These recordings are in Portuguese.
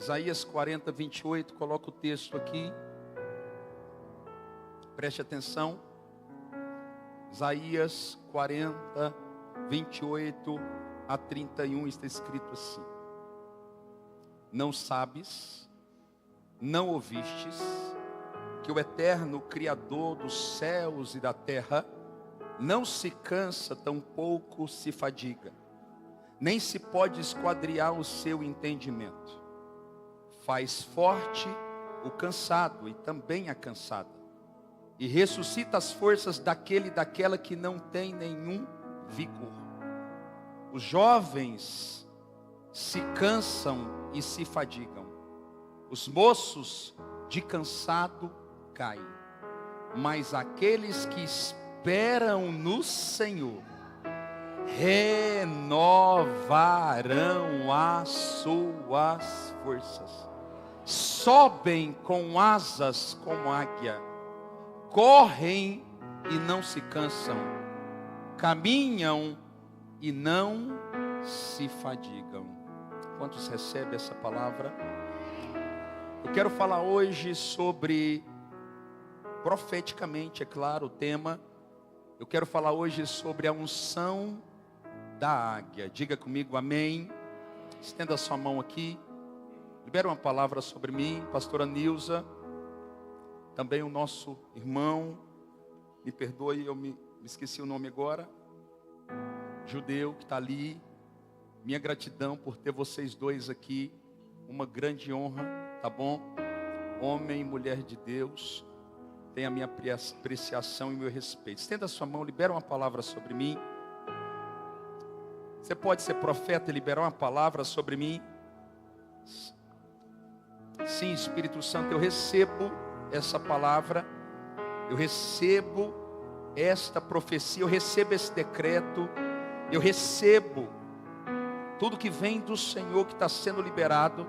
Isaías 40, 28, coloca o texto aqui. Preste atenção. Isaías 40, 28 a 31 está escrito assim: Não sabes, não ouvistes, que o eterno Criador dos céus e da terra não se cansa, tampouco se fadiga, nem se pode esquadriar o seu entendimento. Faz forte o cansado e também a cansada, e ressuscita as forças daquele e daquela que não tem nenhum vigor. Os jovens se cansam e se fadigam, os moços de cansado caem, mas aqueles que esperam no Senhor renovarão as suas forças, sobem com asas como águia, correm e não se cansam, caminham e não se fadigam. Quantos recebem essa palavra? Eu quero falar hoje sobre, profeticamente, é claro, o tema. Eu quero falar hoje sobre a unção da águia. Diga comigo, amém. Estenda a sua mão aqui. Libera uma palavra sobre mim, pastora Nilza. Também o nosso irmão, me perdoe, eu me esqueci o nome agora. Judeu que está ali. Minha gratidão por ter vocês dois aqui. Uma grande honra, tá bom? Homem e mulher de Deus. Tem a minha apreciação e meu respeito. Estenda a sua mão, libera uma palavra sobre mim. Você pode ser profeta e liberar uma palavra sobre mim? Sim, Espírito Santo, eu recebo essa palavra. Eu recebo esta profecia, eu recebo esse decreto. Eu recebo tudo que vem do Senhor que está sendo liberado.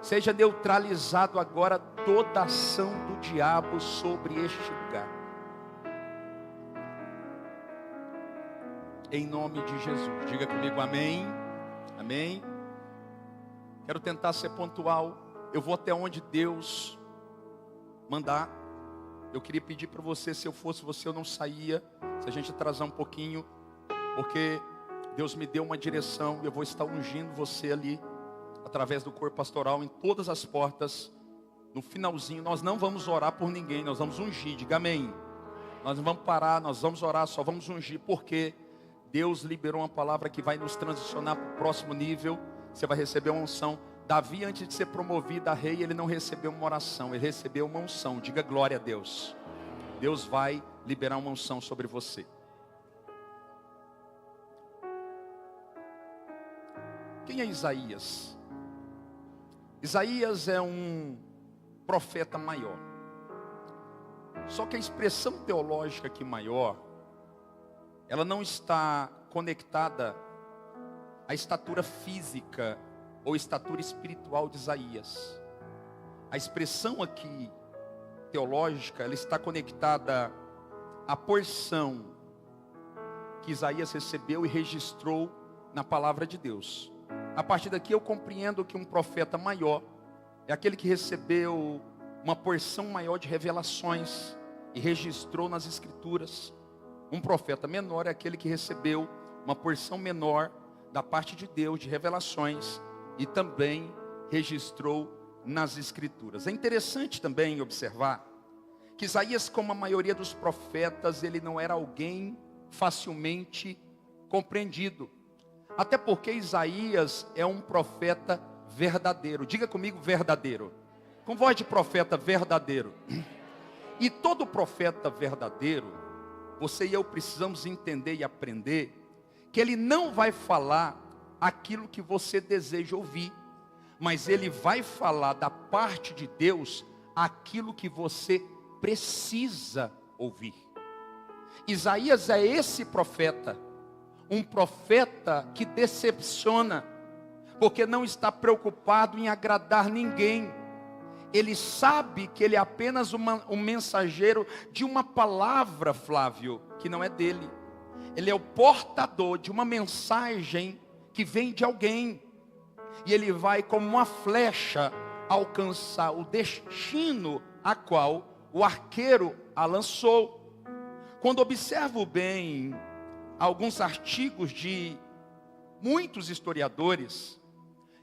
Seja neutralizado agora toda ação do diabo sobre este lugar. Em nome de Jesus. Diga comigo amém. Amém. Quero tentar ser pontual. Eu vou até onde Deus mandar. Eu queria pedir para você, se eu fosse você, eu não saía. Se a gente atrasar um pouquinho, porque Deus me deu uma direção e eu vou estar ungindo você ali, através do corpo pastoral, em todas as portas. No finalzinho, nós não vamos orar por ninguém, nós vamos ungir, diga amém. Nós não vamos parar, nós vamos orar, só vamos ungir, porque Deus liberou uma palavra que vai nos transicionar para o próximo nível. Você vai receber uma unção. Davi, antes de ser promovido a rei, ele não recebeu uma oração, ele recebeu uma unção. Diga glória a Deus. Deus vai liberar uma unção sobre você. Quem é Isaías? Isaías é um profeta maior. Só que a expressão teológica aqui maior, ela não está conectada à estatura física ou estatura espiritual de Isaías. A expressão aqui teológica, ela está conectada à porção que Isaías recebeu e registrou na palavra de Deus. A partir daqui eu compreendo que um profeta maior é aquele que recebeu uma porção maior de revelações e registrou nas escrituras. Um profeta menor é aquele que recebeu uma porção menor da parte de Deus de revelações e também registrou nas escrituras. É interessante também observar que Isaías, como a maioria dos profetas, ele não era alguém facilmente compreendido. Até porque Isaías é um profeta verdadeiro. Diga comigo, verdadeiro. Com voz de profeta verdadeiro. E todo profeta verdadeiro, você e eu precisamos entender e aprender que ele não vai falar aquilo que você deseja ouvir, mas ele vai falar da parte de Deus aquilo que você precisa ouvir. Isaías é esse profeta, um profeta que decepciona, porque não está preocupado em agradar ninguém. Ele sabe que ele é apenas um mensageiro de uma palavra, Flávio, que não é dele. Ele é o portador de uma mensagem que vem de alguém. E ele vai como uma flecha alcançar o destino a qual o arqueiro a lançou. Quando observo bem alguns artigos de muitos historiadores,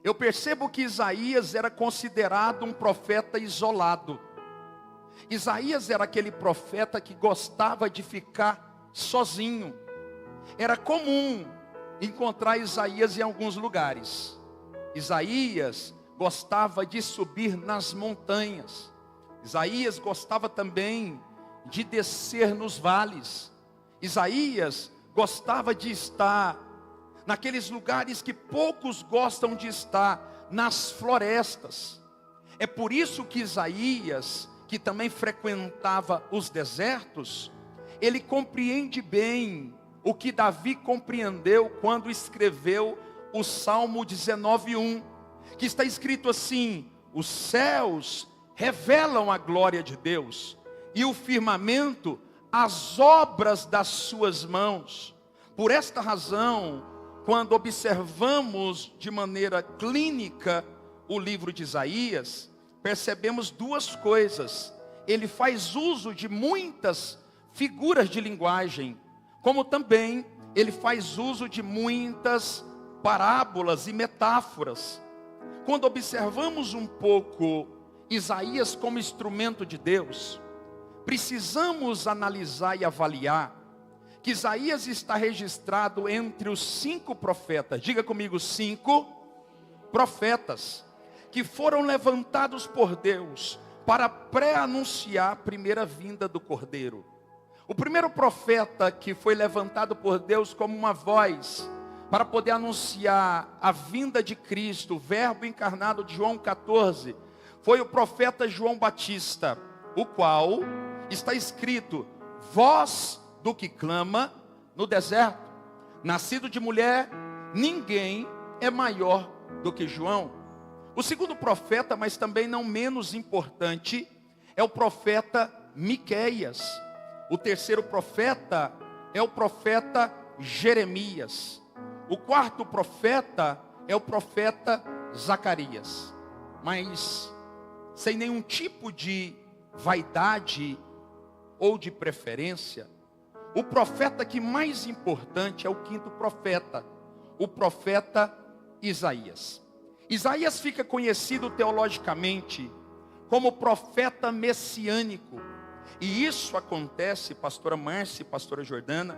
eu percebo que Isaías era considerado um profeta isolado. Isaías era aquele profeta que gostava de ficar sozinho. Era comum encontrar Isaías em alguns lugares. Isaías gostava de subir nas montanhas. Isaías gostava também de descer nos vales. Isaías gostava de estar naqueles lugares que poucos gostam de estar, nas florestas. É por isso que Isaías, que também frequentava os desertos, ele compreende bem o que Davi compreendeu quando escreveu o Salmo 19:1, que está escrito assim: os céus revelam a glória de Deus, e o firmamento as obras das suas mãos. Por esta razão, quando observamos de maneira clínica o livro de Isaías, percebemos duas coisas. Ele faz uso de muitas figuras de linguagem, como também ele faz uso de muitas parábolas e metáforas. Quando observamos um pouco Isaías como instrumento de Deus, precisamos analisar e avaliar que Isaías está registrado entre os 5 profetas, diga comigo, 5 profetas, que foram levantados por Deus para pré-anunciar a primeira vinda do Cordeiro. O primeiro profeta que foi levantado por Deus como uma voz, para poder anunciar a vinda de Cristo, o verbo encarnado de João 14, foi o profeta João Batista, o qual está escrito: voz do que clama no deserto, nascido de mulher, ninguém é maior do que João. O segundo profeta, mas também não menos importante, é o profeta Miqueias. O terceiro profeta é o profeta Jeremias. O quarto profeta é o profeta Zacarias. Mas sem nenhum tipo de vaidade ou de preferência, o profeta que mais importante é o quinto profeta, o profeta Isaías. Isaías fica conhecido teologicamente como profeta messiânico. E isso acontece, pastora Márcia e pastora Jordana,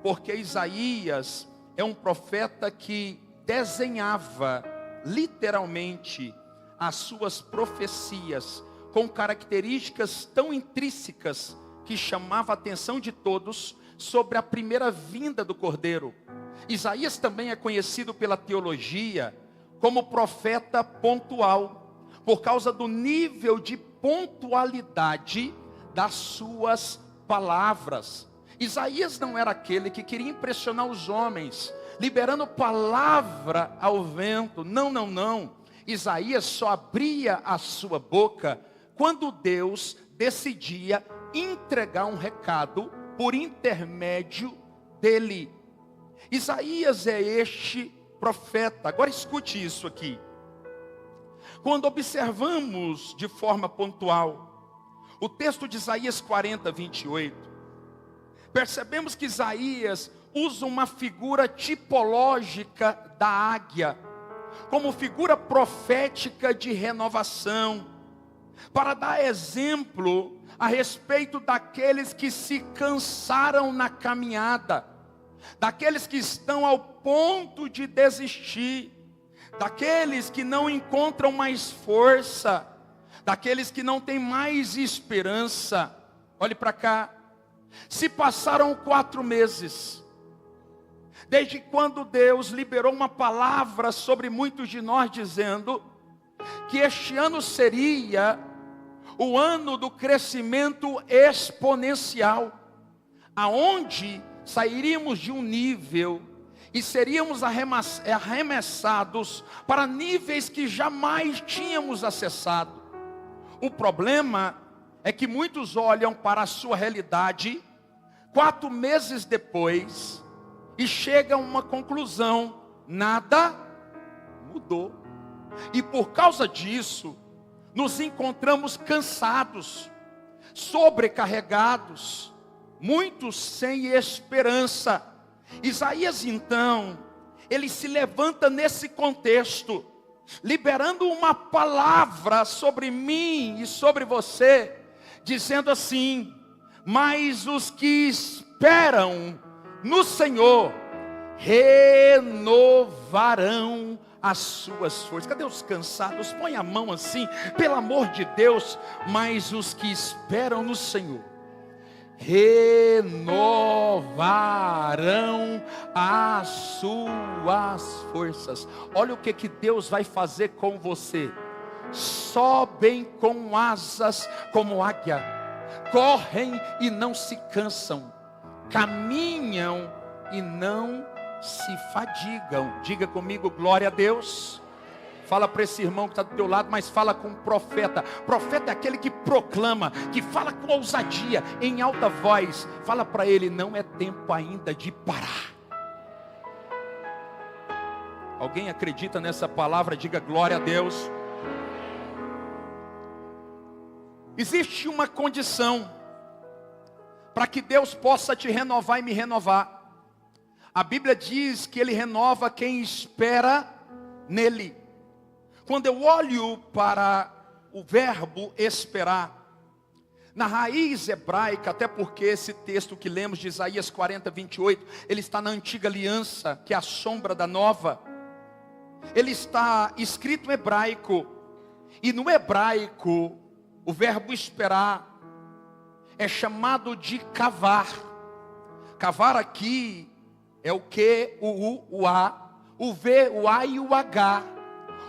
porque Isaías é um profeta que desenhava literalmente as suas profecias com características tão intrínsecas que chamava a atenção de todos sobre a primeira vinda do Cordeiro. Isaías também é conhecido pela teologia como profeta pontual, por causa do nível de pontualidade das suas palavras. Isaías não era aquele que queria impressionar os homens, liberando palavra ao vento. Não. Isaías só abria a sua boca quando Deus decidia entregar um recado por intermédio dele. Isaías é este profeta. Agora escute isso aqui. Quando observamos de forma pontual o texto de Isaías 40:28, percebemos que Isaías usa uma figura tipológica da águia, como figura profética de renovação, para dar exemplo a respeito daqueles que se cansaram na caminhada, daqueles que estão ao ponto de desistir, daqueles que não encontram mais força, daqueles que não têm mais esperança. Olhe para cá. Se passaram 4 meses, desde quando Deus liberou uma palavra sobre muitos de nós, dizendo que este ano seria o ano do crescimento exponencial, aonde sairíamos de um nível e seríamos arremessados para níveis que jamais tínhamos acessado. O problema é que muitos olham para a sua realidade 4 meses depois e chegam a uma conclusão: nada mudou. E por causa disso, nos encontramos cansados, sobrecarregados, muitos sem esperança. Isaías então, ele se levanta nesse contexto, liberando uma palavra sobre mim e sobre você, dizendo assim: mas os que esperam no Senhor renovarão as suas forças. Cadê os cansados? Põe a mão assim, pelo amor de Deus. Mas os que esperam no Senhor renovarão as suas forças. Olha o que Deus vai fazer com você. Sobem com asas como águia, correm e não se cansam, caminham e não se fadigam. Diga comigo, glória a Deus. Fala para esse irmão que está do teu lado, mas fala com o profeta. Profeta é aquele que proclama, que fala com ousadia, em alta voz. Fala para ele: não é tempo ainda de parar. Alguém acredita nessa palavra? Diga glória a Deus. Existe uma condição para que Deus possa te renovar e me renovar. A Bíblia diz que Ele renova quem espera nele. Quando eu olho para o verbo esperar, na raiz hebraica, até porque esse texto que lemos de Isaías 40, 28, ele está na antiga aliança, que é a sombra da nova. Ele está escrito em hebraico, e no hebraico, o verbo esperar é chamado de cavar. Cavar aqui é o Q, o U, o A, o V, o A e o H.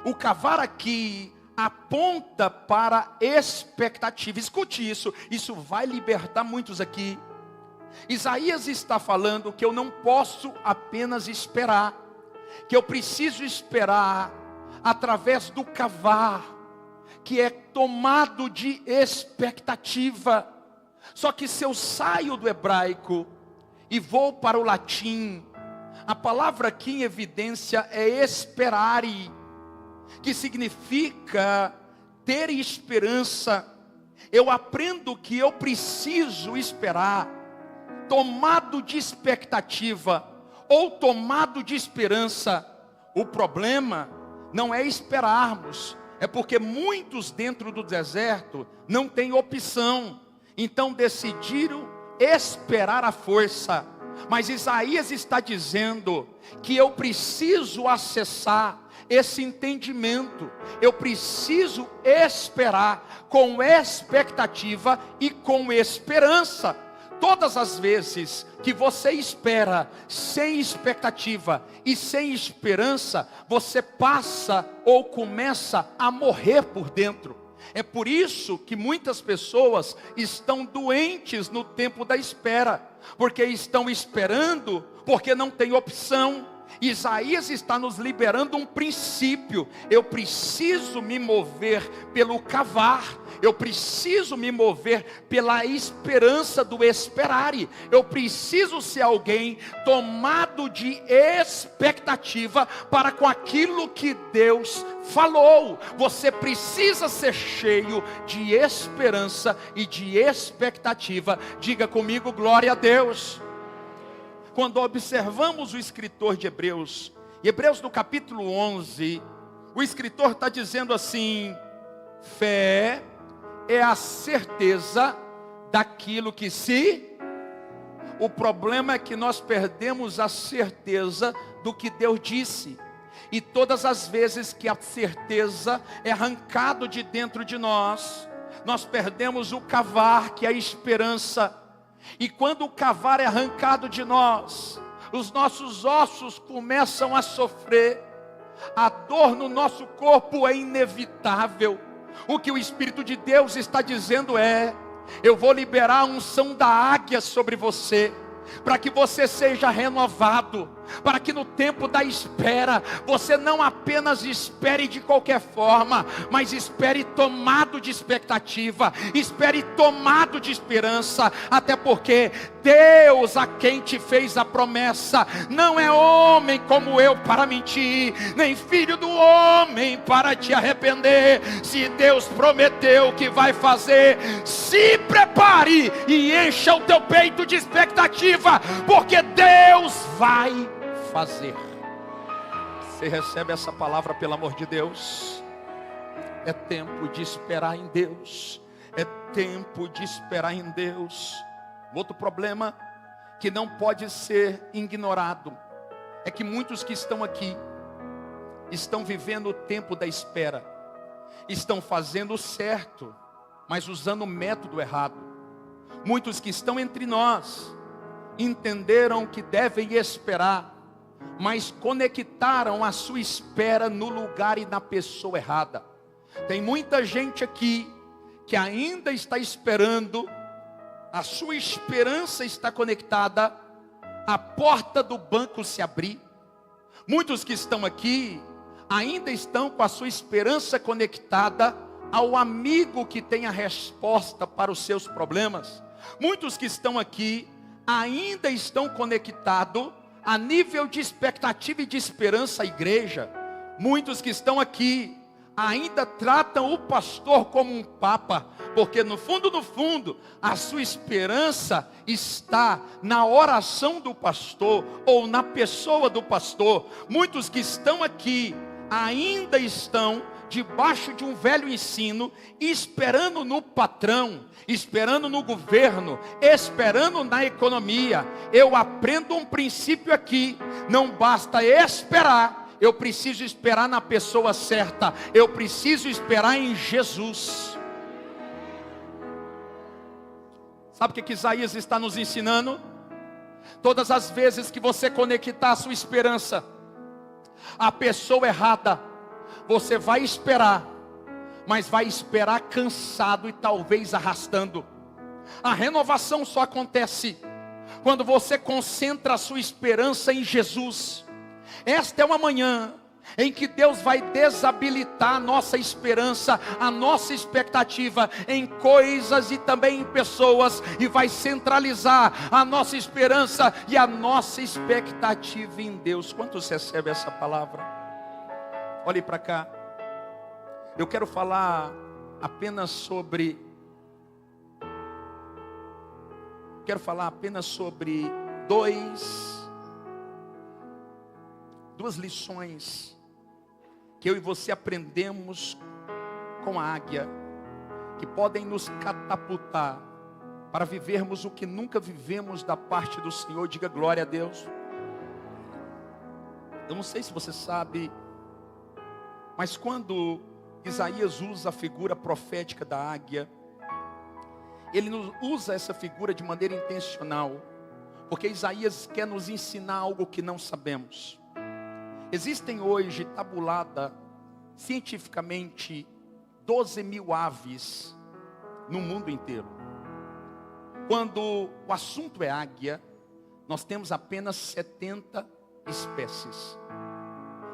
O cavar aqui aponta para expectativa. Escute isso, isso vai libertar muitos aqui. Isaías está falando que eu não posso apenas esperar, que eu preciso esperar através do cavar, que é tomado de expectativa. Só que se eu saio do hebraico e vou para o latim, a palavra aqui em evidência é esperare, que significa ter esperança. Eu aprendo que eu preciso esperar, tomado de expectativa, ou tomado de esperança. O problema não é esperarmos, é porque muitos dentro do deserto não têm opção, então decidiram esperar a força. Mas Isaías está dizendo que eu preciso acessar esse entendimento, eu preciso esperar com expectativa e com esperança. Todas as vezes que você espera sem expectativa e sem esperança, você passa ou começa a morrer por dentro. É por isso que muitas pessoas estão doentes no tempo da espera, porque estão esperando, porque não tem opção. Isaías está nos liberando um princípio. Eu preciso me mover pelo cavar, eu preciso me mover pela esperança do esperare. Eu preciso ser alguém tomado de expectativa para com aquilo que Deus falou. Você precisa ser cheio de esperança e de expectativa. Diga comigo, glória a Deus. Quando observamos o escritor de Hebreus, Hebreus no capítulo 11, o escritor está dizendo assim: fé é a certeza daquilo que se... O problema é que nós perdemos a certeza do que Deus disse. E todas as vezes que a certeza é arrancado de dentro de nós, nós perdemos o cavar, que é a esperança. E quando o cavar é arrancado de nós, os nossos ossos começam a sofrer. A dor no nosso corpo é inevitável. O que o Espírito de Deus está dizendo é: eu vou liberar a unção da águia sobre você. para que você seja renovado, para que no tempo da espera, você não apenas espere de qualquer forma, mas espere tomado de expectativa, espere tomado de esperança, até porque Deus, a quem te fez a promessa, não é homem como eu para mentir, nem filho do homem para te arrepender. Se Deus prometeu que vai fazer, se prepare e encha o teu peito de expectativa, porque Deus vai fazer. Você recebe essa palavra, pelo amor de Deus? É tempo de esperar em Deus. É tempo de esperar em Deus. Outro problema que não pode ser ignorado é que muitos que estão aqui estão vivendo o tempo da espera, estão fazendo o certo, mas usando o método errado. Muitos que estão entre nós entenderam que devem esperar, mas conectaram a sua espera no lugar e na pessoa errada. Tem muita gente aqui que ainda está esperando, a sua esperança está conectada à porta do banco se abrir. Muitos que estão aqui ainda estão com a sua esperança conectada ao amigo que tem a resposta para os seus problemas. Muitos que estão aqui ainda estão conectados a nível de expectativa e de esperança à igreja. Muitos que estão aqui ainda tratam o pastor como um papa, porque no fundo, a sua esperança está na oração do pastor, ou na pessoa do pastor. Muitos que estão aqui ainda estão debaixo de um velho ensino, esperando no patrão, esperando no governo, esperando na economia. Eu aprendo um princípio aqui: não basta esperar, eu preciso esperar na pessoa certa, eu preciso esperar em Jesus. Sabe o que Isaías está nos ensinando? Todas as vezes que você conectar a sua esperança à pessoa errada, você vai esperar, mas vai esperar cansado e talvez arrastando. A renovação só acontece quando você concentra a sua esperança em Jesus. Esta é uma manhã em que Deus vai desabilitar a nossa esperança, a nossa expectativa em coisas e também em pessoas, e vai centralizar a nossa esperança e a nossa expectativa em Deus. Quantos recebem essa palavra? Olhe para cá. Eu quero falar apenas sobre duas lições que eu e você aprendemos com a águia, que podem nos catapultar para vivermos o que nunca vivemos da parte do Senhor. Diga glória a Deus. Eu não sei se você sabe, mas quando Isaías usa a figura profética da águia, ele usa essa figura de maneira intencional, porque Isaías quer nos ensinar algo que não sabemos. Existem hoje, tabulada cientificamente, 12 mil aves no mundo inteiro. Quando o assunto é águia, nós temos apenas 70 espécies.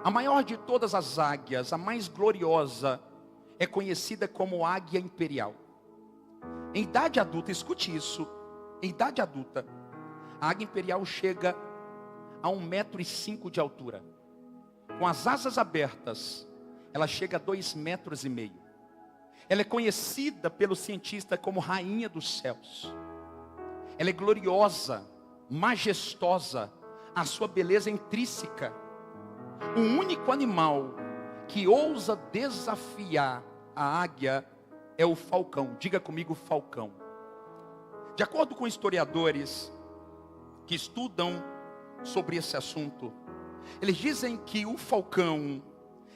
A maior de todas as águias, a mais gloriosa, é conhecida como águia imperial. Em idade adulta, escute isso, em idade adulta, a águia imperial chega a 1,5 m de altura. Com as asas abertas, ela chega a 2,5 metros. Ela é conhecida pelo cientista como rainha dos céus. Ela é gloriosa, majestosa, a sua beleza é intrínseca. O único animal que ousa desafiar a águia é o falcão. Diga comigo, falcão. De acordo com historiadores que estudam sobre esse assunto, eles dizem que o falcão,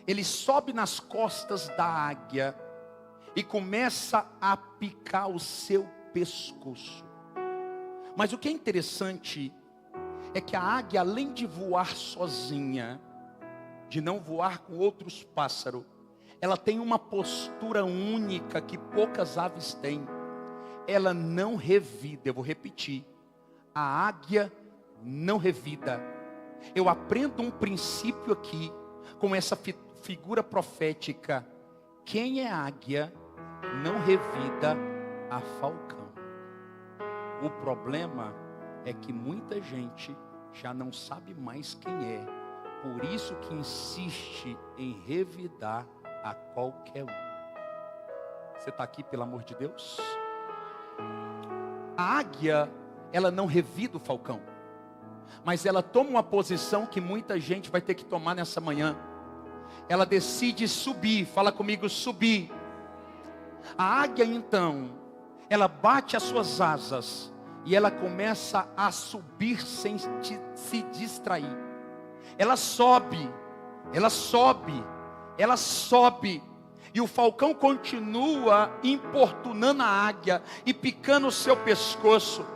ele sobe nas costas da águia e começa a picar o seu pescoço. Mas o que é interessante é que a águia, além de voar sozinha, de não voar com outros pássaros, ela tem uma postura única que poucas aves têm. Ela não revida. Eu vou repetir: a águia não revida. Eu aprendo um princípio aqui, com essa figura profética. Quem é águia, não revida a falcão. O problema é que muita gente já não sabe mais quem é. Por isso que insiste em revidar a qualquer um. Você está aqui pelo amor de Deus? A águia, ela não revida o falcão, mas ela toma uma posição que muita gente vai ter que tomar nessa manhã. Ela decide subir. Fala comigo, subir. A águia então, ela bate as suas asas e ela começa a subir sem se distrair. Ela sobe, ela sobe, ela sobe. E o falcão continua importunando a águia e picando o seu pescoço.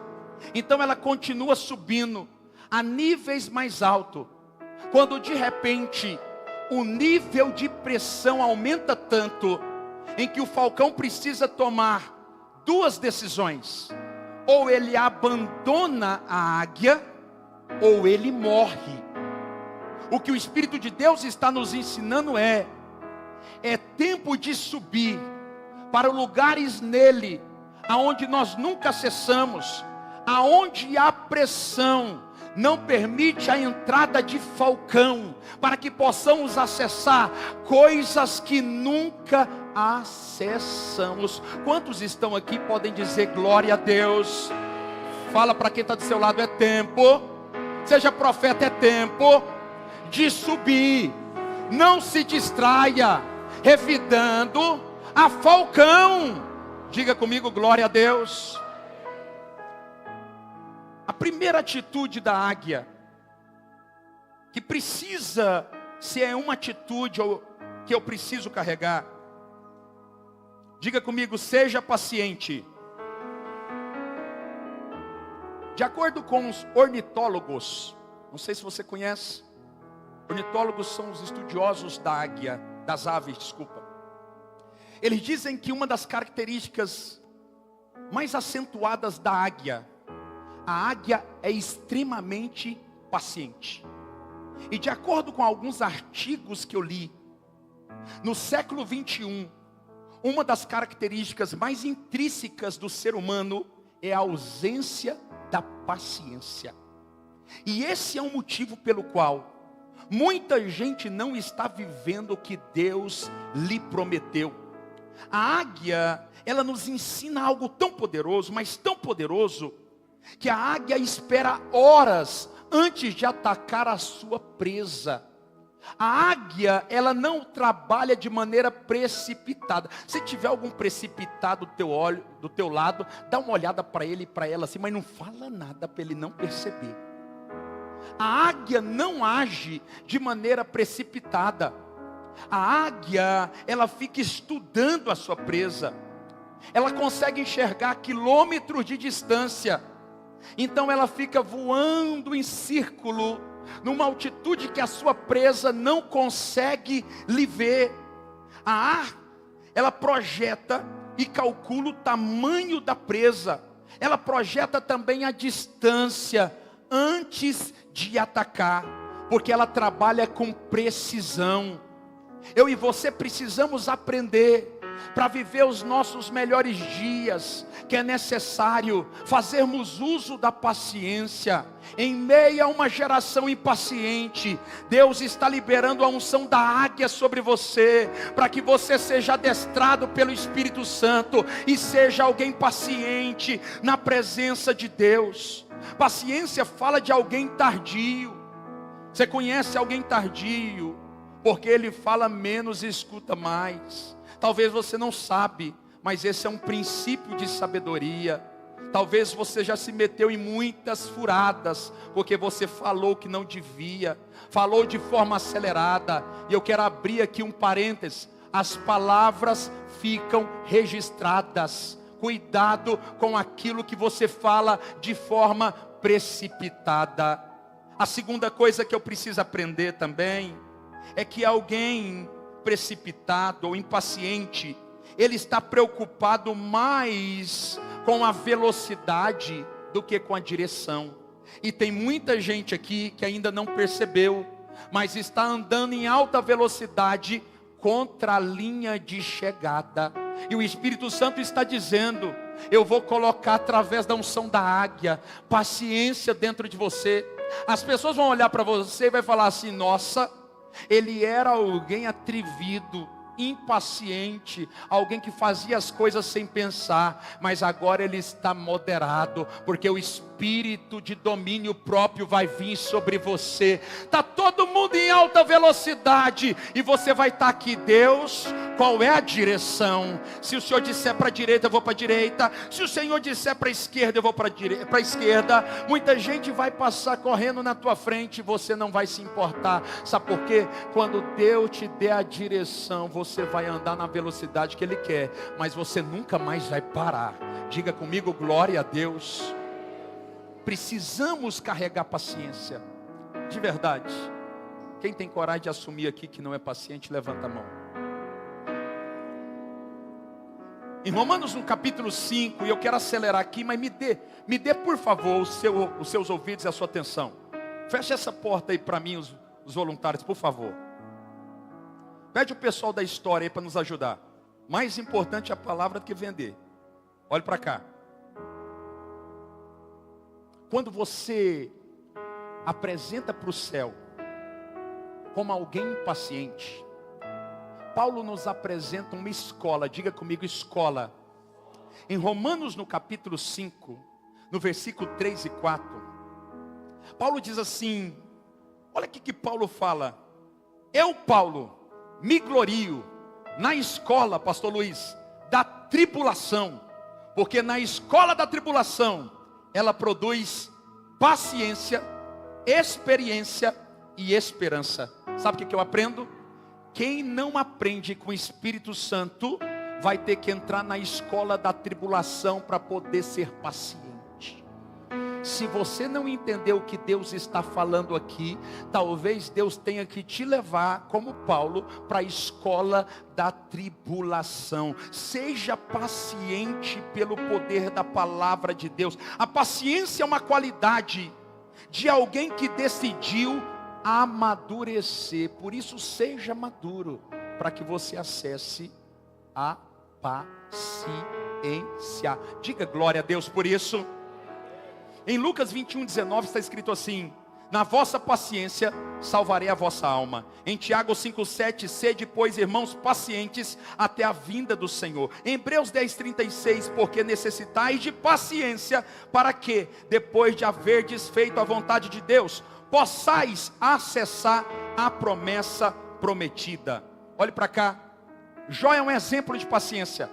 Então ela continua subindo a níveis mais altos. Quando de repente o nível de pressão aumenta tanto, em que o falcão precisa tomar duas decisões: ou ele abandona a águia, ou ele morre. O que o Espírito de Deus está nos ensinando é tempo de subir para lugares nele, aonde nós nunca acessamos, aonde a pressão não permite a entrada de falcão, para que possamos acessar coisas que nunca acessamos. Quantos estão aqui podem dizer glória a Deus? Fala para quem está do seu lado, é tempo. Seja profeta, é tempo de subir. Não se distraia revidando a falcão. Diga comigo, glória a Deus. A primeira atitude da águia, que precisa, se é uma atitude que eu preciso carregar, diga comigo, seja paciente. De acordo com os ornitólogos, não sei se você conhece, ornitólogos são os estudiosos da águia, das aves, desculpa. Eles dizem que uma das características mais acentuadas da águia, a águia é extremamente paciente. E de acordo com alguns artigos que eu li, no século 21, uma das características mais intrínsecas do ser humano é a ausência da paciência. E esse é um motivo pelo qual muita gente não está vivendo o que Deus lhe prometeu. A águia, ela nos ensina algo tão poderoso, mas tão poderoso, que a águia espera horas antes de atacar a sua presa. A águia, ela não trabalha de maneira precipitada. Se tiver algum precipitado do teu lado, dá uma olhada para ele e para ela assim, mas não fala nada para ele não perceber. A águia não age de maneira precipitada. A águia, ela fica estudando a sua presa. Ela consegue enxergar quilômetros de distância. Então ela fica voando em círculo, numa altitude que a sua presa não consegue lhe ver. Ela projeta e calcula o tamanho da presa. Ela projeta também a distância antes de atacar, porque ela trabalha com precisão. Eu e você precisamos aprender, para viver os nossos melhores dias, que é necessário fazermos uso da paciência. Em meio a uma geração impaciente, Deus está liberando a unção da águia sobre você, para que você seja adestrado pelo Espírito Santo e seja alguém paciente na presença de Deus. Paciência fala de alguém tardio. Você conhece alguém tardio? Porque ele fala menos e escuta mais. Talvez você não sabe, mas esse é um princípio de sabedoria. Talvez você já se meteu em muitas furadas, porque você falou que não devia, falou de forma acelerada. E eu quero abrir aqui um parênteses: as palavras ficam registradas. Cuidado com aquilo que você fala de forma precipitada. A segunda coisa que eu preciso aprender também é que alguém precipitado ou impaciente, ele está preocupado mais com a velocidade do que com a direção. E tem muita gente aqui que ainda não percebeu, mas está andando em alta velocidade contra a linha de chegada. E o Espírito Santo está dizendo: eu vou colocar através da unção da águia paciência dentro de você. As pessoas vão olhar para você e vai falar assim: nossa, ele era alguém atrevido, impaciente, alguém que fazia as coisas sem pensar, mas agora ele está moderado, porque o espírito de domínio próprio vai vir sobre você. Está todo mundo em alta velocidade e você vai estar aqui. Deus, qual é a direção? Se o Senhor disser para a direita, eu vou para a direita. Se o Senhor disser para a esquerda, eu vou para a esquerda. Muita gente vai passar correndo na tua frente e você não vai se importar. Sabe por quê? Quando Deus te der a direção, você vai andar na velocidade que Ele quer, mas você nunca mais vai parar. Diga comigo: glória a Deus. Precisamos carregar paciência, de verdade. Quem tem coragem de assumir aqui que não é paciente, levanta a mão. Em Romanos no capítulo 5, e eu quero acelerar aqui, mas me dê por favor os seus ouvidos e a sua atenção. Feche essa porta aí para mim, os voluntários, por favor. Pede o pessoal da história aí para nos ajudar. Mais importante é a palavra do que vender. Olhe para cá. Quando você apresenta para o céu como alguém impaciente, Paulo nos apresenta uma escola. Diga comigo: escola. Em Romanos no capítulo 5, no versículo 3 e 4, Paulo diz assim, olha o que Paulo fala: eu, Paulo, me glorio na escola, pastor Luiz, da tribulação, porque na escola da tribulação ela produz paciência, experiência e esperança. Sabe o que eu aprendo? Quem não aprende com o Espírito Santo vai ter que entrar na escola da tribulação para poder ser paciente. Se você não entender o que Deus está falando aqui, talvez Deus tenha que te levar, como Paulo, para a escola da tribulação. Seja paciente pelo poder da palavra de Deus. A paciência é uma qualidade de alguém que decidiu amadurecer. Por isso, seja maduro, para que você acesse a paciência. Diga glória a Deus por isso. Em Lucas 21:19 está escrito assim: na vossa paciência salvarei a vossa alma. Em Tiago 5:7, sede, pois, irmãos, pacientes até a vinda do Senhor. Em Hebreus 10:36, porque necessitais de paciência, para que, depois de haverdes feito a vontade de Deus, possais acessar a promessa prometida. Olhe para cá. Jó é um exemplo de paciência.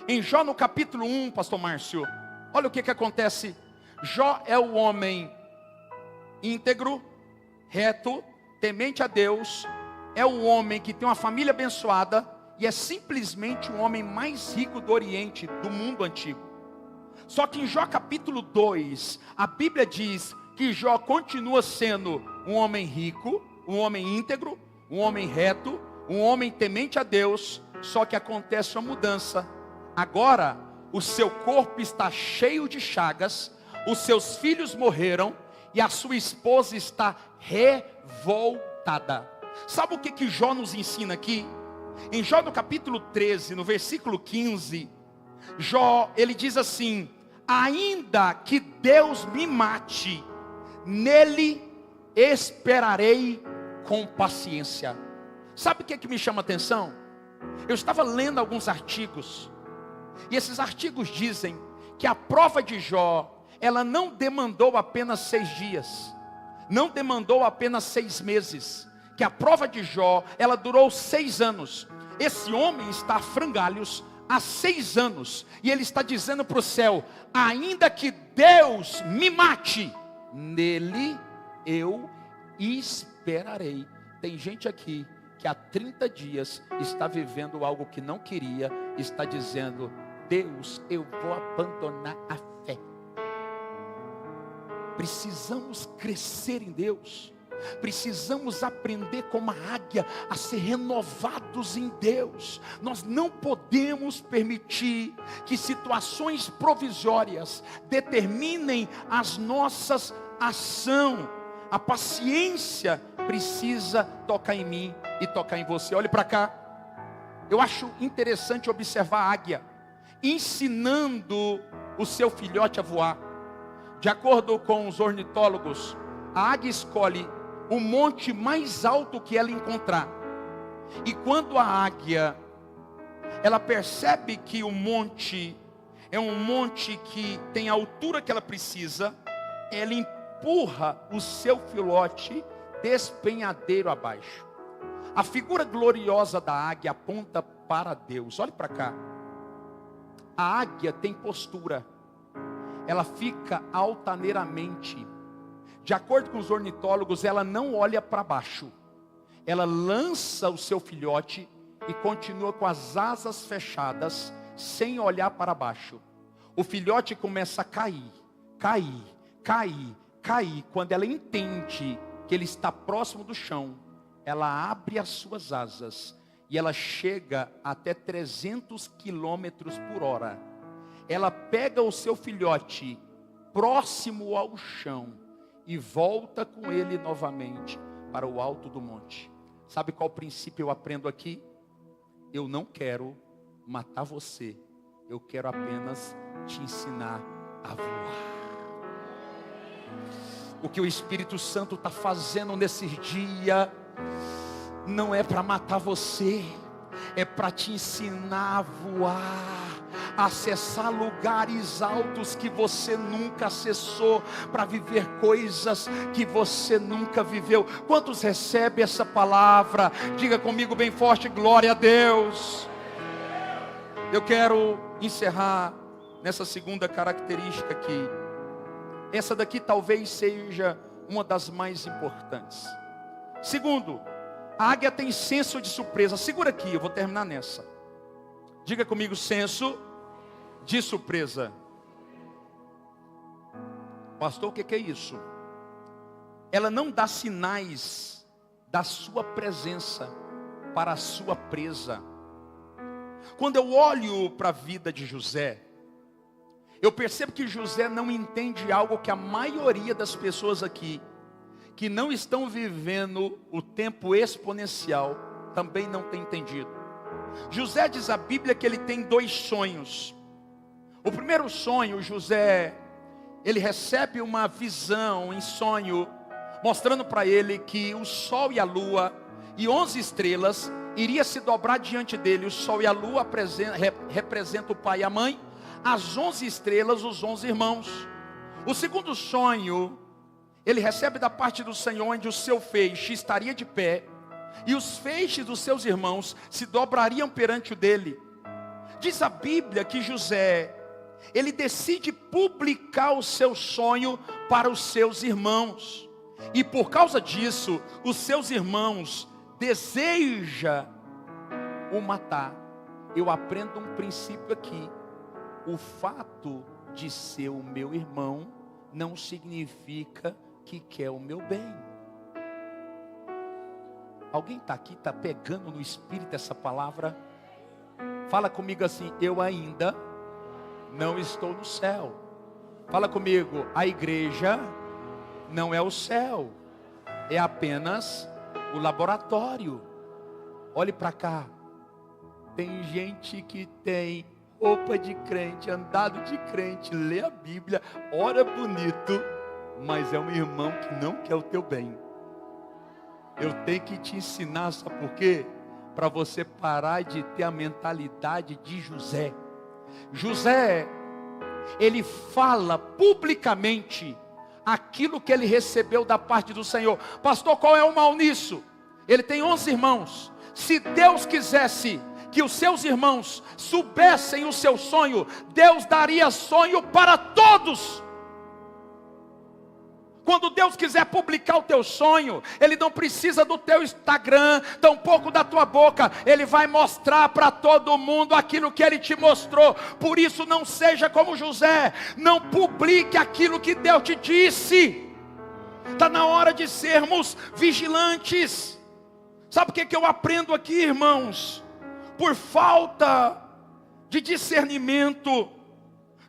Em Jó no capítulo 1, pastor Márcio, olha o que acontece. Jó é o homem íntegro, reto, temente a Deus. É o homem que tem uma família abençoada e é simplesmente o homem mais rico do Oriente, do mundo antigo. Só que em Jó capítulo 2, a Bíblia diz que Jó continua sendo um homem rico, um homem íntegro, um homem reto, um homem temente a Deus. Só que acontece uma mudança. Agora o seu corpo está cheio de chagas, os seus filhos morreram e a sua esposa está revoltada. Sabe o que Jó nos ensina aqui? Em Jó no capítulo 13, no versículo 15, Jó, ele diz assim: ainda que Deus me mate, nele esperarei com paciência. Sabe o que me chama a atenção? Eu estava lendo alguns artigos, e esses artigos dizem que a prova de Jó, ela não demandou apenas 6 dias, não demandou apenas 6 meses, que a prova de Jó, ela durou 6 anos. Esse homem está a frangalhos há 6 anos, e ele está dizendo para o céu: ainda que Deus me mate, nele eu esperarei. Tem gente aqui que há 30 dias está vivendo algo que não queria, está dizendo: Deus, eu vou abandonar a fé. Precisamos crescer em Deus. Precisamos aprender como a águia a ser renovados em Deus. Nós não podemos permitir que situações provisórias determinem as nossas ações. A paciência precisa tocar em mim e tocar em você. Olhe para cá. Eu acho interessante observar a águia ensinando o seu filhote a voar. De acordo com os ornitólogos, a águia escolhe o monte mais alto que ela encontrar. E quando a águia, ela percebe que o monte é um monte que tem a altura que ela precisa, ela empurra o seu filhote despenhadeiro abaixo. A figura gloriosa da águia aponta para Deus. Olhe para cá. A águia tem postura. Ela fica altaneiramente. De acordo com os ornitólogos, ela não olha para baixo. Ela lança o seu filhote e continua com as asas fechadas, sem olhar para baixo. O filhote começa a cair, cair, cair, cair. Quando ela entende que ele está próximo do chão, ela abre as suas asas e ela chega até 300 quilômetros por hora. Ela pega o seu filhote próximo ao chão e volta com ele novamente para o alto do monte. Sabe qual princípio eu aprendo aqui? Eu não quero matar você. Eu quero apenas te ensinar a voar. O que o Espírito Santo está fazendo nesses dias não é para matar você, é para te ensinar a voar, a acessar lugares altos que você nunca acessou, para viver coisas que você nunca viveu. Quantos recebem essa palavra? Diga comigo bem forte, glória a Deus. Eu quero encerrar nessa segunda característica aqui. Essa daqui talvez seja uma das mais importantes. Segundo, a águia tem senso de surpresa. Segura aqui, eu vou terminar nessa. Diga comigo, senso de surpresa. Pastor, o que é isso? Ela não dá sinais da sua presença para a sua presa. Quando eu olho para a vida de José, eu percebo que José não entende algo que a maioria das pessoas aqui, que não estão vivendo o tempo exponencial, também não tem entendido. José, diz a Bíblia, que ele tem 2 sonhos. O primeiro sonho, José, ele recebe uma visão em sonho, mostrando para ele que o sol e a lua e 11 estrelas iria se dobrar diante dele. O sol e a lua representam o pai e a mãe, as 11 estrelas, os 11 irmãos. O segundo sonho, ele recebe da parte do Senhor, onde o seu feixe estaria de pé, e os feixes dos seus irmãos se dobrariam perante o dele. Diz a Bíblia que José, ele decide publicar o seu sonho para os seus irmãos. E por causa disso, os seus irmãos desejam o matar. Eu aprendo um princípio aqui. O fato de ser o meu irmão não significa que quer o meu bem. Alguém está aqui, está pegando no espírito essa palavra? Fala comigo assim: eu ainda não estou no céu. Fala comigo: a igreja não é o céu, é apenas o laboratório. Olhe para cá. Tem gente que tem roupa de crente, andado de crente, lê a Bíblia, ora bonito, mas é um irmão que não quer o teu bem. Eu tenho que te ensinar, sabe por quê? Para você parar de ter a mentalidade de José. José, ele fala publicamente aquilo que ele recebeu da parte do Senhor. Pastor, qual é o mal nisso? Ele tem 11 irmãos. Se Deus quisesse que os seus irmãos soubessem o seu sonho, Deus daria sonho para todos. Quando Deus quiser publicar o teu sonho, Ele não precisa do teu Instagram, tampouco da tua boca. Ele vai mostrar para todo mundo aquilo que Ele te mostrou. Por isso não seja como José, não publique aquilo que Deus te disse. Está na hora de sermos vigilantes. Sabe o que eu aprendo aqui, irmãos? Por falta de discernimento,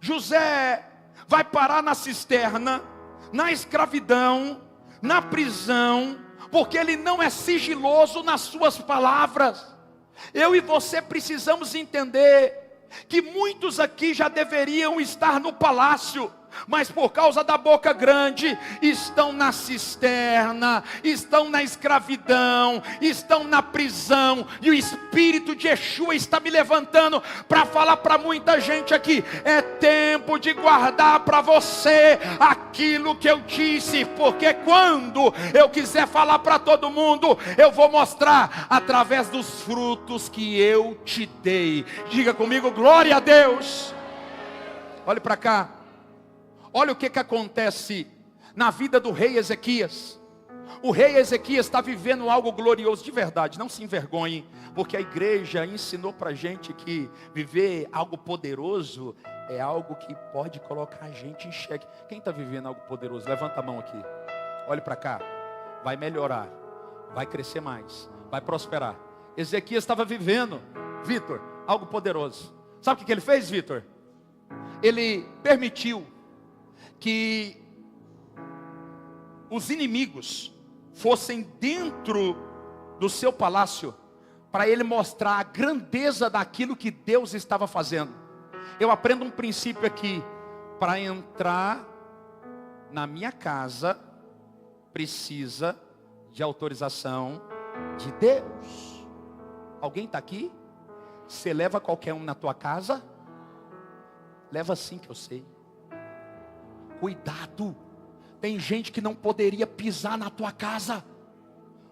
José vai parar na cisterna, na escravidão, na prisão, porque ele não é sigiloso nas suas palavras. Eu e você precisamos entender que muitos aqui já deveriam estar no palácio, mas por causa da boca grande, estão na cisterna, estão na escravidão, estão na prisão, e o Espírito de Yeshua está me levantando para falar para muita gente aqui: é tempo de guardar para você aquilo que eu disse, porque quando eu quiser falar para todo mundo, eu vou mostrar através dos frutos que eu te dei. Diga comigo, glória a Deus. Olhe para cá. Olha o que acontece na vida do rei Ezequias. O rei Ezequias está vivendo algo glorioso de verdade. Não se envergonhe, porque a igreja ensinou para a gente que viver algo poderoso é algo que pode colocar a gente em xeque. Quem está vivendo algo poderoso? Levanta a mão aqui. Olhe para cá. Vai melhorar, vai crescer mais, vai prosperar. Ezequias estava vivendo, Vitor, algo poderoso. Sabe o que ele fez, Vitor? Ele permitiu que os inimigos fossem dentro do seu palácio, para ele mostrar a grandeza daquilo que Deus estava fazendo. Eu aprendo um princípio aqui: para entrar na minha casa, precisa de autorização de Deus. Alguém está aqui? Você leva qualquer um na tua casa? Leva sim, que eu sei. Cuidado, tem gente que não poderia pisar na tua casa.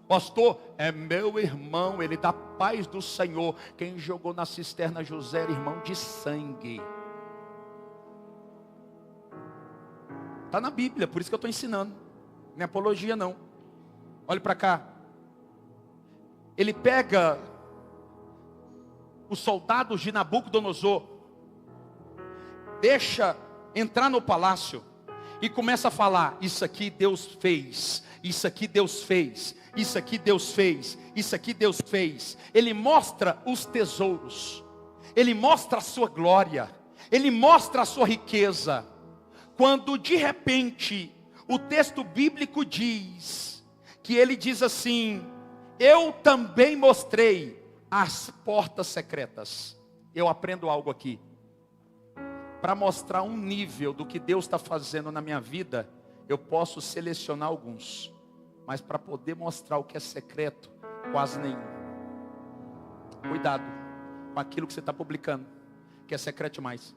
Pastor, é meu irmão, ele dá paz do Senhor. Quem jogou na cisterna José era irmão de sangue. Está na Bíblia, por isso que eu estou ensinando. Não é apologia não. Olhe para cá. Ele pega os soldados de Nabucodonosor, deixa entrar no palácio e começa a falar: isso aqui Deus fez, isso aqui Deus fez, isso aqui Deus fez, isso aqui Deus fez. Ele mostra os tesouros, ele mostra a sua glória, ele mostra a sua riqueza. Quando de repente o texto bíblico diz que ele diz assim: eu também mostrei as portas secretas. Eu aprendo algo aqui. Para mostrar um nível do que Deus está fazendo na minha vida, eu posso selecionar alguns. Mas para poder mostrar o que é secreto, quase nenhum. Cuidado com aquilo que você está publicando, que é secreto demais.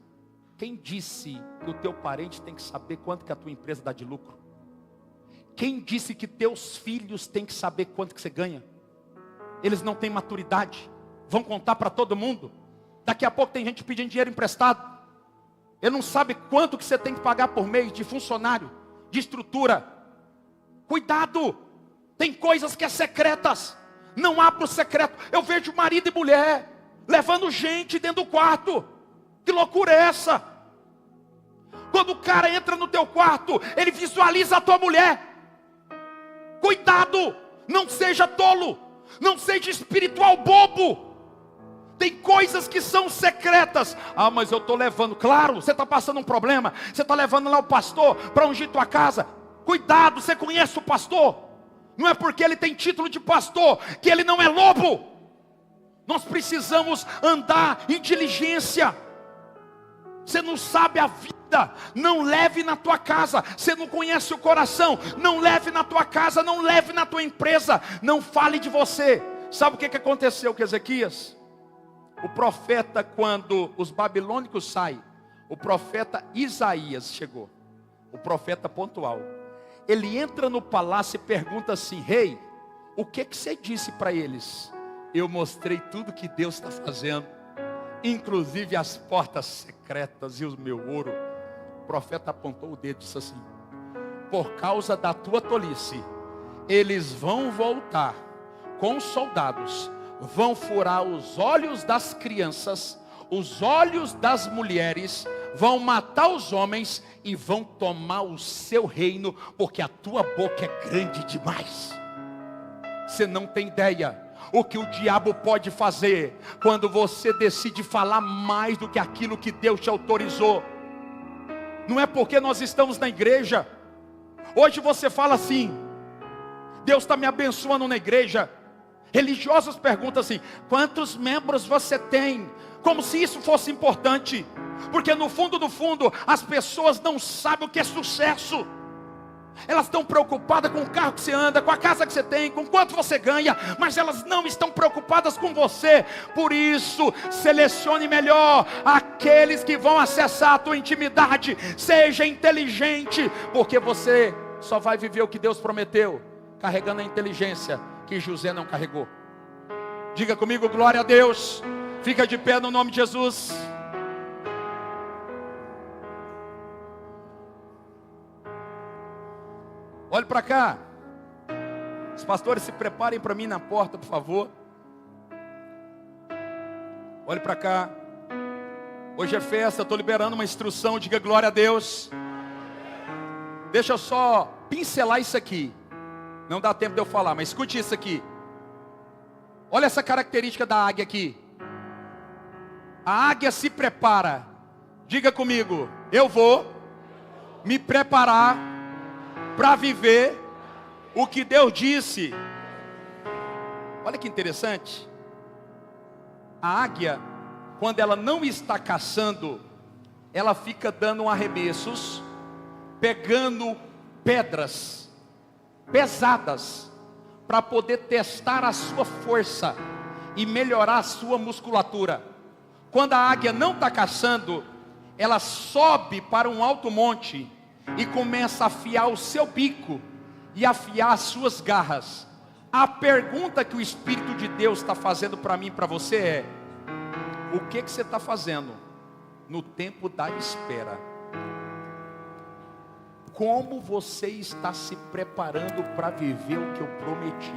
Quem disse que o teu parente tem que saber quanto que a tua empresa dá de lucro? Quem disse que teus filhos têm que saber quanto que você ganha? Eles não têm maturidade, vão contar para todo mundo. Daqui a pouco tem gente pedindo dinheiro emprestado. Ele não sabe quanto que você tem que pagar por mês de funcionário, de estrutura. Cuidado, tem coisas que é secretas. Não abra o secreto. Eu vejo marido e mulher levando gente dentro do quarto. Que loucura é essa? Quando o cara entra no teu quarto, ele visualiza a tua mulher. Cuidado, não seja tolo, não seja espiritual bobo. Tem coisas que são secretas. Ah, mas eu estou levando. Claro, você está passando um problema. Você está levando lá o pastor para ungir tua casa. Cuidado, você conhece o pastor? Não é porque ele tem título de pastor que ele não é lobo. Nós precisamos andar em diligência. Você não sabe a vida, não leve na tua casa. Você não conhece o coração, não leve na tua casa, não leve na tua empresa. Não fale de você. Sabe o que aconteceu com Ezequias? O profeta, quando os babilônicos saem, o profeta Isaías chegou. O profeta pontual. Ele entra no palácio e pergunta assim: rei, o que você disse para eles? Eu mostrei tudo que Deus está fazendo, inclusive as portas secretas e o meu ouro. O profeta apontou o dedo e disse assim: por causa da tua tolice, eles vão voltar com os soldados, vão furar os olhos das crianças, os olhos das mulheres, vão matar os homens e vão tomar o seu reino, porque a tua boca é grande demais. Você não tem ideia o que o diabo pode fazer quando você decide falar mais do que aquilo que Deus te autorizou. Não é porque nós estamos na igreja. Hoje você fala assim: Deus está me abençoando na igreja. Religiosos perguntam assim: quantos membros você tem? Como se isso fosse importante. Porque no fundo, as pessoas não sabem o que é sucesso. Elas estão preocupadas com o carro que você anda, com a casa que você tem, com quanto você ganha, mas elas não estão preocupadas com você. Por isso, selecione melhor aqueles que vão acessar a tua intimidade. Seja inteligente, porque você só vai viver o que Deus prometeu, carregando a inteligência que José não carregou. Diga comigo, glória a Deus. Fica de pé no nome de Jesus. Olhe para cá. Os pastores se preparem para mim na porta, por favor. Olhe para cá. Hoje é festa, estou liberando uma instrução. Diga glória a Deus. Deixa eu só pincelar isso aqui. Não dá tempo de eu falar, mas escute isso aqui. Olha essa característica da águia aqui. A águia se prepara. Diga comigo, eu vou me preparar para viver o que Deus disse. Olha que interessante. A águia, quando ela não está caçando, ela fica dando arremessos, pegando pedras pesadas, para poder testar a sua força e melhorar a sua musculatura. Quando a águia não está caçando, ela sobe para um alto monte e começa a afiar o seu bico e afiar as suas garras. A pergunta que o Espírito de Deus está fazendo para mim e para você é: o que você está fazendo no tempo da espera? Como você está se preparando para viver o que eu prometi?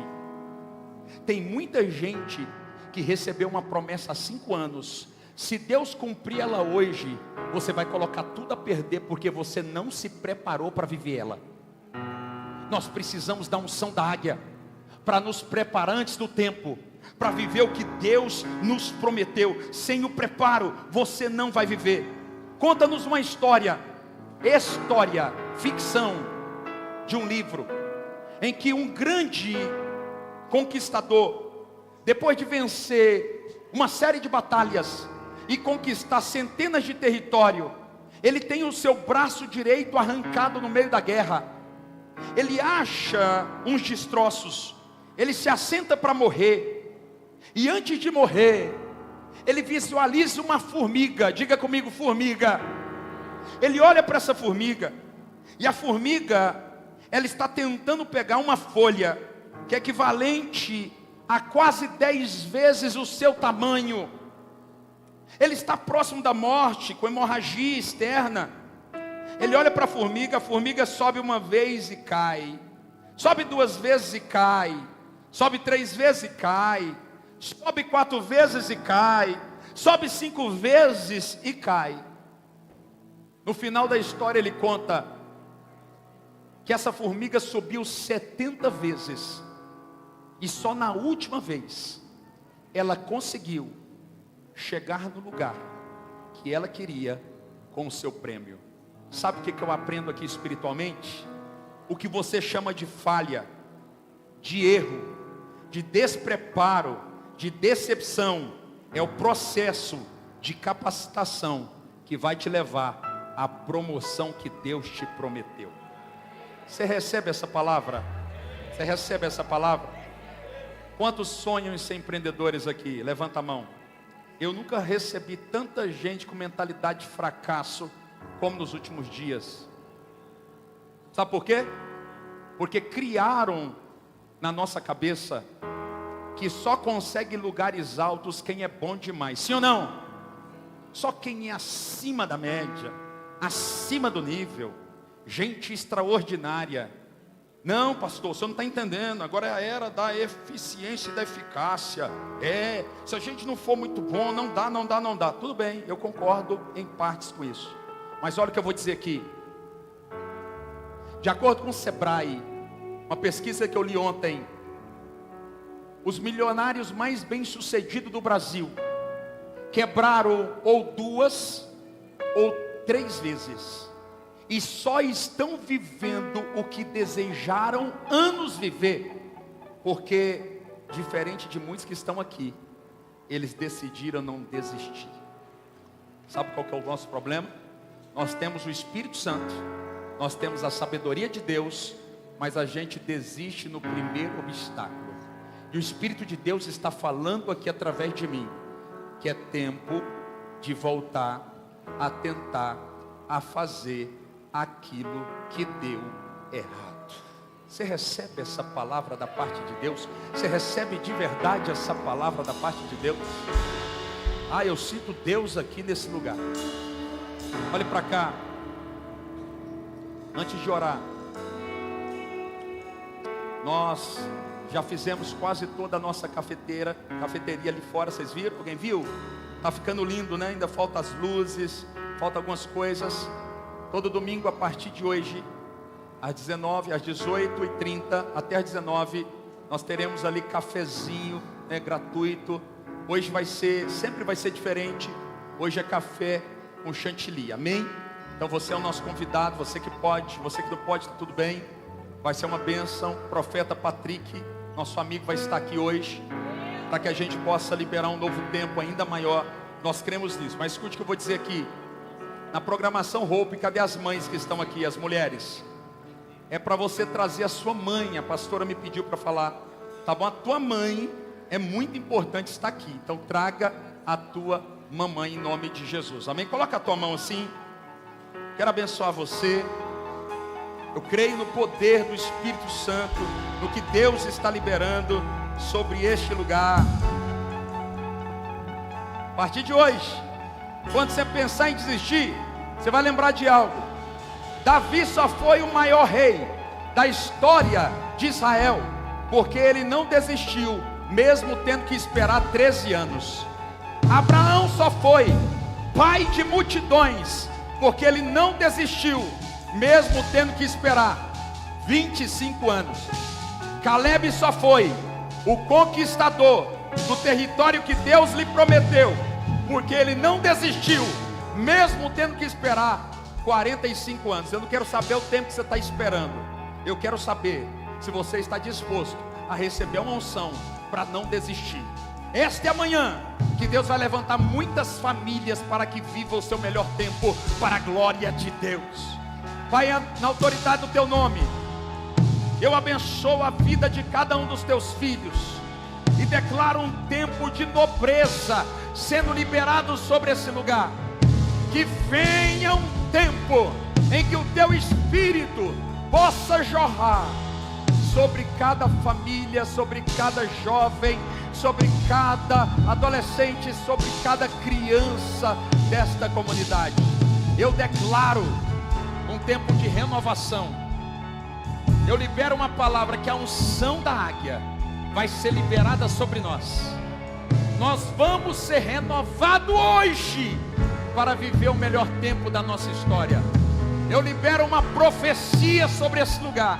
Tem muita gente que recebeu uma promessa há 5 anos. Se Deus cumprir ela hoje, você vai colocar tudo a perder, porque você não se preparou para viver ela. Nós precisamos da unção da águia, para nos preparar antes do tempo, para viver o que Deus nos prometeu. Sem o preparo, você não vai viver. Conta-nos uma história, ficção, de um livro, em que um grande conquistador, depois de vencer uma série de batalhas e conquistar centenas de território, ele tem o seu braço direito arrancado no meio da guerra. Ele acha uns destroços, ele se assenta para morrer, e antes de morrer, ele visualiza uma formiga. Diga comigo, formiga. Ele olha para essa formiga, e a formiga, ela está tentando pegar uma folha, que é equivalente a quase 10 vezes o seu tamanho. Ele está próximo da morte, com hemorragia externa. Ele olha para a formiga sobe uma vez e cai, sobe 2 vezes e cai, sobe 3 vezes e cai, sobe 4 vezes e cai, sobe 5 vezes e cai. No final da história ele conta que essa formiga subiu 70 vezes, e só na última vez ela conseguiu chegar no lugar que ela queria com o seu prêmio. Sabe o que eu aprendo aqui espiritualmente? O que você chama de falha, de erro, de despreparo, de decepção, é o processo de capacitação que vai te levar à promoção que Deus te prometeu. Você recebe essa palavra? Você recebe essa palavra? Quantos sonham em ser empreendedores aqui? Levanta a mão. Eu nunca recebi tanta gente com mentalidade de fracasso como nos últimos dias. Sabe por quê? Porque criaram na nossa cabeça que só consegue lugares altos quem é bom demais. Sim ou não? Só quem é acima da média, acima do nível, gente extraordinária. Não, pastor, você não está entendendo. Agora é a era da eficiência e da eficácia. Se a gente não for muito bom, não dá. Tudo bem, eu concordo em partes com isso. Mas olha o que eu vou dizer aqui. De acordo com o Sebrae, uma pesquisa que eu li ontem, os milionários mais bem-sucedidos do Brasil quebraram ou 2 ou 3 vezes, e só estão vivendo o que desejaram anos viver, porque, diferente de muitos que estão aqui, eles decidiram não desistir. Sabe qual que é o nosso problema? Nós temos o Espírito Santo, nós temos a sabedoria de Deus, mas a gente desiste no primeiro obstáculo. E o Espírito de Deus está falando aqui através de mim, que é tempo de voltar a tentar a fazer aquilo que deu errado. Você recebe essa palavra da parte de Deus? Você recebe de verdade essa palavra da parte de Deus? Ah, eu sinto Deus aqui nesse lugar. Olhe para cá. Antes de orar, nós já fizemos quase toda a nossa cafeteria ali fora, vocês viram? Alguém viu? Tá ficando lindo, né? Ainda faltam as luzes, faltam algumas coisas. Todo domingo a partir de hoje, às 19, às 18h30 até às 19, nós teremos ali cafezinho, né, gratuito. Hoje sempre vai ser diferente. Hoje é café com chantilly, amém? Então você é o nosso convidado, você que pode, você que não pode, está tudo bem. Vai ser uma bênção. Profeta Patrick, nosso amigo, vai estar aqui hoje, para que a gente possa liberar um novo tempo ainda maior. Nós cremos nisso. Mas escute o que eu vou dizer aqui. Na programação Hope, cadê as mães que estão aqui, as mulheres? É para você trazer a sua mãe. A pastora me pediu para falar, tá bom? A tua mãe é muito importante estar aqui. Então traga a tua mamãe em nome de Jesus, amém? Coloca a tua mão assim. Quero abençoar você. Eu creio no poder do Espírito Santo, no que Deus está liberando sobre este lugar. A partir de hoje, quando você pensar em desistir, você vai lembrar de algo. Davi só foi o maior rei da história de Israel, porque ele não desistiu, mesmo tendo que esperar 13 anos. Abraão só foi pai de multidões, porque ele não desistiu, mesmo tendo que esperar 25 anos. Caleb só foi o conquistador do território que Deus lhe prometeu, porque ele não desistiu, mesmo tendo que esperar 45 anos. Eu não quero saber o tempo que você está esperando. Eu quero saber se você está disposto a receber uma unção para não desistir. Esta é a manhã que Deus vai levantar muitas famílias para que vivam o seu melhor tempo para a glória de Deus. Pai, na autoridade do teu nome, eu abençoo a vida de cada um dos teus filhos e declaro um tempo de nobreza sendo liberado sobre esse lugar. Que venha um tempo em que o teu Espírito possa jorrar sobre cada família, sobre cada jovem, sobre cada adolescente, sobre cada criança desta comunidade. Eu declaro um tempo de renovação. Eu libero uma palavra, que a unção da águia vai ser liberada sobre nós. Nós vamos ser renovados hoje para viver o melhor tempo da nossa história. Eu libero uma profecia sobre esse lugar.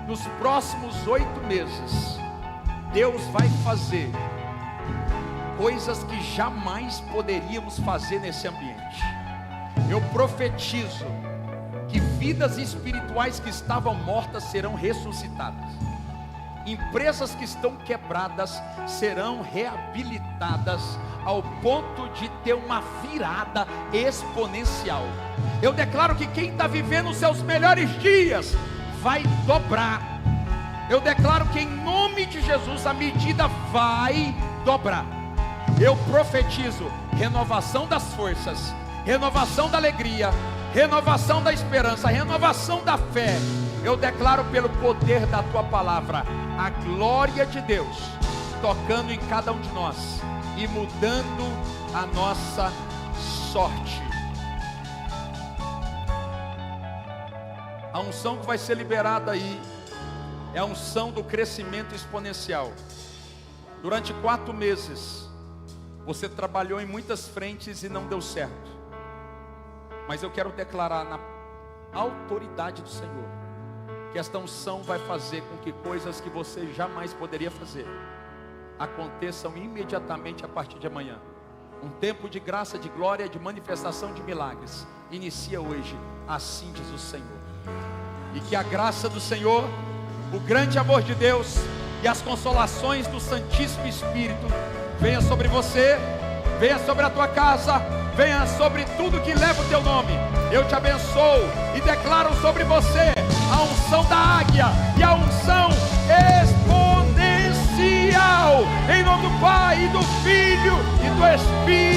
Nos próximos 8 meses, Deus vai fazer coisas que jamais poderíamos fazer nesse ambiente. Eu profetizo que vidas espirituais que estavam mortas serão ressuscitadas. Empresas que estão quebradas serão reabilitadas ao ponto de ter uma virada exponencial. Eu declaro que quem está vivendo os seus melhores dias vai dobrar. Eu declaro que em nome de Jesus a medida vai dobrar. Eu profetizo renovação das forças, renovação da alegria, renovação da esperança, renovação da fé. Eu declaro pelo poder da tua palavra a glória de Deus tocando em cada um de nós e mudando a nossa sorte. A unção que vai ser liberada aí é a unção do crescimento exponencial. Durante 4 meses você trabalhou em muitas frentes e não deu certo. Mas eu quero declarar na autoridade do Senhor que esta unção vai fazer com que coisas que você jamais poderia fazer aconteçam imediatamente a partir de amanhã. Um tempo de graça, de glória, de manifestação de milagres inicia hoje, assim diz o Senhor. E que a graça do Senhor, o grande amor de Deus e as consolações do Santíssimo Espírito venha sobre você, venha sobre a tua casa, venha sobre tudo que leva o teu nome. Eu te abençoo e declaro sobre você a unção da águia e a unção exponencial, em nome do Pai, e do Filho e do Espírito